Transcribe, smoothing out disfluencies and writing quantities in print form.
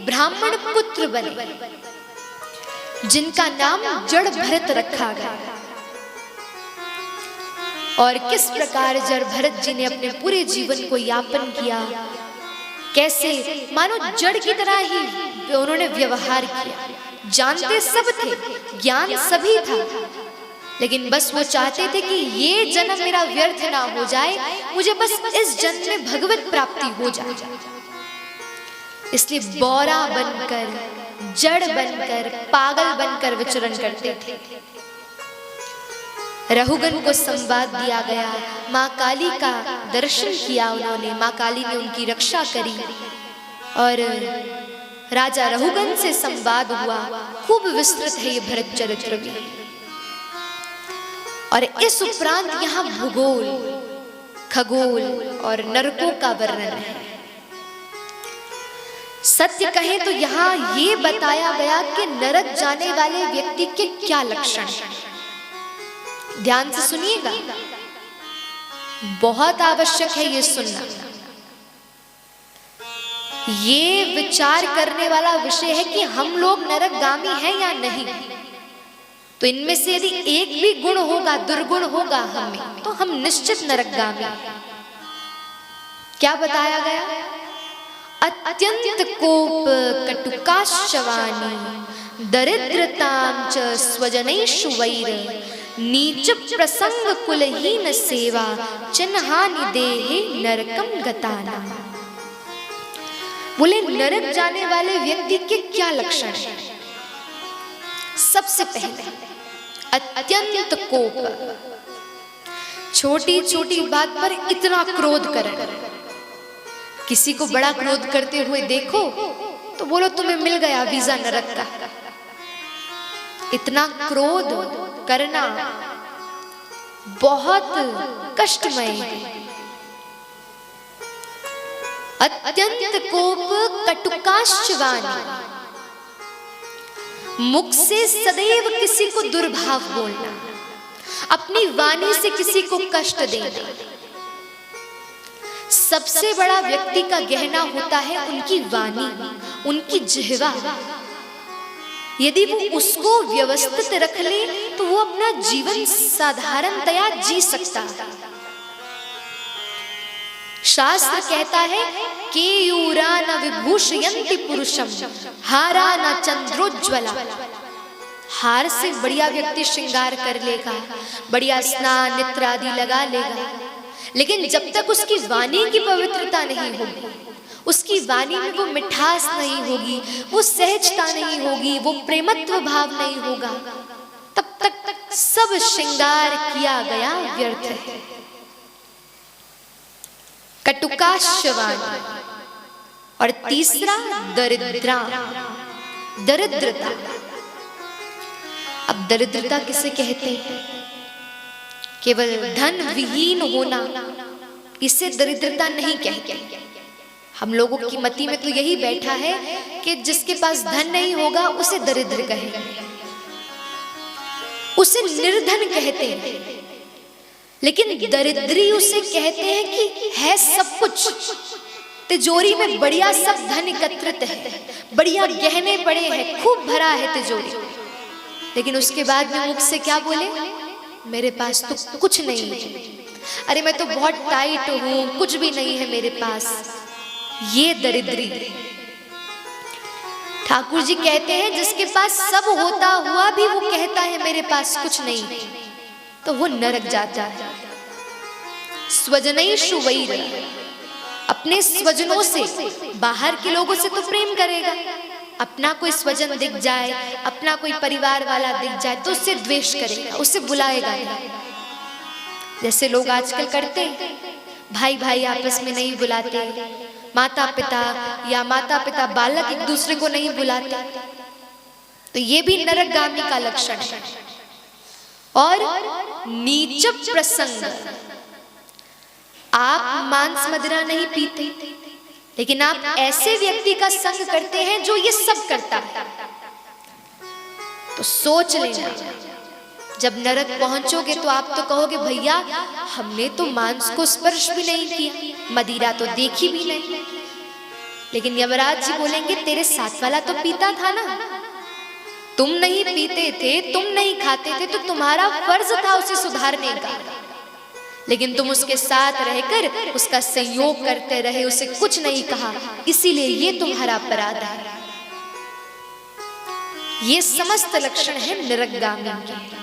ब्राह्मण पुत्र बने, जिनका नाम जड़ भरत रखा गया। और किस प्रकार जड़ भरत जी ने अपने पूरे जीवन को यापन किया, कैसे मानो जड़ की तरह ही उन्होंने व्यवहार किया। जानते सब थे, ज्ञान सभी था, लेकिन बस वो चाहते थे कि ये जन्म मेरा व्यर्थ ना हो जाए, मुझे बस इस जन्म में भगवत प्राप्ति हो जाए। इसलिए बौरा बनकर, जड़ बनकर, पागल बनकर विचरण करते थे। रहुगन को संवाद दिया गया, माँ काली का दर्शन किया उन्होंने, माँ काली ने उनकी रक्षा करी और राजा रहुगन से संवाद हुआ। खूब विस्तृत है ये भरत चरित्र भी। और इस उपरांत यहाँ भूगोल, खगोल और नरकों का वर्णन है। सत्य कहें तो यहाँ ये बताया गया कि नरक जाने वाले व्यक्ति के क्या लक्षण हैं। ध्यान से सुनिएगा, बहुत आवश्यक है ये सुनना। ये विचार करने वाला विषय है कि हम लोग नरकगामी हैं या नहीं। तो इनमें से यदि एक भी गुण होगा, दुर्गुण होगा हमें, तो हम निश्चित नरकगामी। क्या बताया गया? अत्यंत कोप कटुकाश्चवानी दरिद्रतां च स्वजनेषु वैर नीच प्रसंग कुलहीन सेवा चिन्हानि देहे नरकम गताना। बोले नरक जाने वाले व्यक्ति के क्या लक्षण हैं? सबसे पहले अत्यंत कोप, छोटी छोटी बात पर इतना क्रोध करना। किसी को बड़ा क्रोध करते हुए देखो तो बोलो तुम्हें मिल गया वीजा नरक का। इतना क्रोध करना बहुत कष्टमय है। अत्यंत कोप कटुकाश्चवानी, मुख से सदैव किसी को दुर्भाव बोलना, अपनी वाणी से किसी को कष्ट देना। सबसे बड़ा व्यक्ति का गहना होता है उनकी वाणी, उनकी जिह्वा। यदि वो उसको व्यवस्थित रख ले तो वो अपना जीवन साधारणतया जी सकता है। शास्त्र कहता है केयूरा न विभूषयन्ति पुरुषम हारा न चंद्रोज्ज्वला। हार से बढ़िया व्यक्ति श्रृंगार कर लेगा, बढ़िया स्नान नेत्र आदि लगा लेगा, लेकिन जब तक उसकी वाणी की पवित्रता नहीं होगी, उसकी वाणी में वो मिठास नहीं होगी, वो सहजता नहीं होगी, वो प्रेमत्व भाव नहीं होगा, तब तक सब श्रृंगार किया गया व्यर्थ है। कटुकाश्चवानी। और तीसरा दरिद्रा, दरिद्रता। अब दरिद्रता किसे कहते हैं? केवल धन विहीन होना, इसे दरिद्रता नहीं कहते। हम लोगों की मति में तो यही बैठा है कि जिसके पास धन नहीं होगा उसे दरिद्र कहेंगे, उसे निर्धन कहते हैं। लेकिन दरिद्री उसे कहते हैं कि है सब कुछ, तिजोरी में बढ़िया सब धन एकत्रित है, बढ़िया गहने पड़े हैं, खूब भरा है तिजोरी, लेकिन उसके बाद में मुख से क्या बोले? मेरे पास तो कुछ नहीं है, अरे मैं तो बहुत टाइट हूं, कुछ भी नहीं है मेरे पास। ये दरिद्री। ठाकुर जी कहते हैं जिसके पास सब होता हुआ भी वो कहता है मेरे पास कुछ नहीं, तो वो नरक जाता है। स्वजनेषु वैर, अपने स्वजनों से, बाहर के लोगों से तो प्रेम करेगा, अपना कोई स्वजन दिख जाए, अपना कोई परिवार वाला दिख जाए तो उससे द्वेष करेगा, उससे बुलाएगा नहीं। जैसे लोग आजकल करते हैं, भाई भाई आपस में नहीं बुलाते, माता पिता या माता पिता बालक एक दूसरे को नहीं बुलाते, तो ये भी नरकगामी का लक्षण है। और नीच प्रसंग, आप मांस मदिरा नहीं पीते, लेकिन आप ऐसे व्यक्ति का संग करते हैं जो ये सब करता है, तो सोच लेना जब नरक पहुंचोगे तो आप तो कहोगे भैया हमने तो मांस को स्पर्श भी नहीं किया, मदिरा तो देखी भी नहीं, लेकिन यमराज जी बोलेंगे तेरे साथ वाला तो पीता था ना, तुम नहीं पीते थे, तुम नहीं खाते थे, तो तुम्हारा फर्ज था उसे सुधारने का, लेकिन तुम उसके साथ रहकर उसका सहयोग करते रहे, उसे कुछ नहीं कहा, इसीलिए ये तुम्हारा अपराध है। ये समस्त लक्षण है निरग्गामी के।